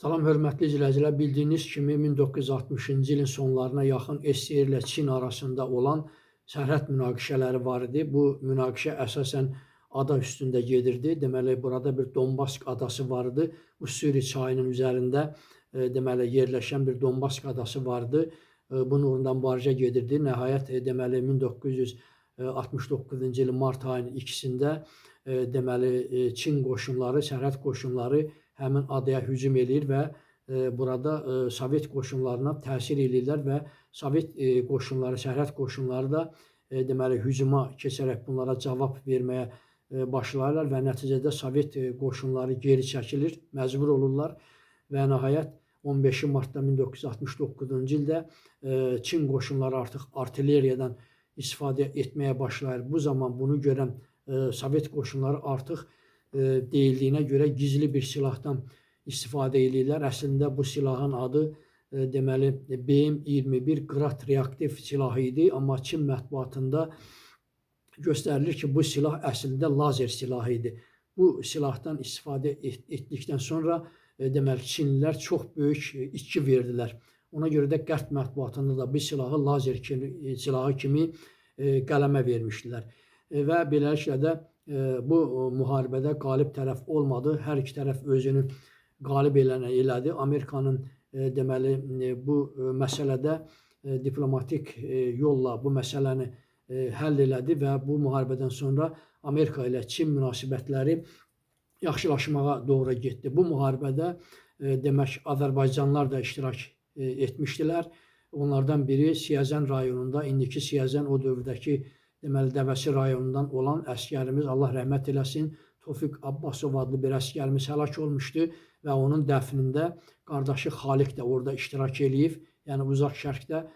Salam, hörmətli izləyicilər. Bildiyiniz kimi 1960-cı ilin sonlarına yaxın SSR ilə Çin arasında olan sərhəd münaqişələri var idi. Bu münaqişə əsasən ada üstündə gedirdi. Deməli, burada bir Donbask adası vardı. Ussuri çayının üzərində deməli yerləşən bir Donbask adası vardı. Bunun uğrunda mübarizə gedirdi. Nəhayət, deməli 1969-cu ilin mart ayının 2-də deməli Çin qoşunları, sərhəd qoşunları həmin adaya hücum eləyir və burada Sovet qoşunlarına təsir eləyirlər və Sovet qoşunları, sərhəd qoşunları da deməli hücuma keçərək bunlara cavab verməyə başlayırlar və nəticədə Sovet qoşunları geri çəkilir, məcbur olurlar və nəhayət 15 martda 1969-cu ildə Çin qoşunları artıq artilleriyadan istifadə etməyə başlayır. Bu zaman bunu görən Sovet qoşunları artıq deyildiyinə görə gizli bir silahdan istifadə edirlər. Əslində bu silahın adı deməli BM-21 Grad reaktiv silahı idi, amma Çin mətbuatında göstərilir ki, bu silah əslində lazer silahı idi. Bu silahdan istifadə etdikdən sonra deməli Çinlilər çox böyük itki verdilər. Ona görə də Qərb mətbuatında da bu silahı lazer silahı kimi qələmə vermişdilər. Və beləliklə də bu müharibədə qalib tərəf olmadı. Hər iki tərəf özünü qalib elədi. Amerikanın deməli bu məsələdə diplomatik yolla bu məsələni həll elədi və bu müharibədən sonra Amerika ilə Çin münasibətləri yaxşılaşmağa doğru getdi. Bu müharibədə demək Azərbaycanlılar da iştirak etmişdilər. Onlardan biri Siyəzən rayonunda, indiki Siyəzən o dövrdəki deməli Dəvəsi rayonundan olan əsgərimiz, Allah rəhmət eləsin, Tofiq Abbasov adlı bir əsgərimiz həlak olmuşdu və onun dəfnində qardaşı Xaliq də orada iştirak eləyib, yəni uzaq şərqdə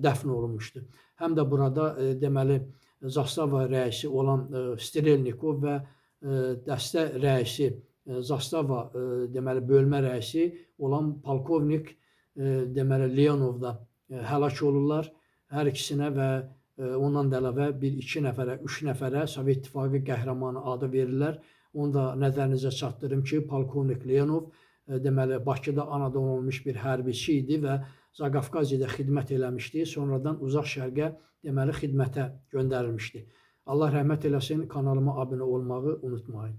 dəfn olunmuşdu. Həm də burada deməli Zastava rəisi olan Strelnikov və dəstə rəisi Zastava deməli bölmə rəisi olan polkovnik deməli Leonov da həlak olurlar. Hər ikisinə və ondan da əlavə iki nəfərə, 3 nəfərə Sovet İttifaqı qəhrəmanı adı verirlər. Onu da nəzərinizə çatdırım ki, polkovnik Leonov deməli Bakıda anadan olmuş bir hərbiçi idi və Zaqafqaziyadə xidmət eləmişdi. Sonradan uzaq şərqə deməli xidmətə göndərilmişdi. Allah rəhmət eləsin, kanalıma abunə olmağı unutmayın.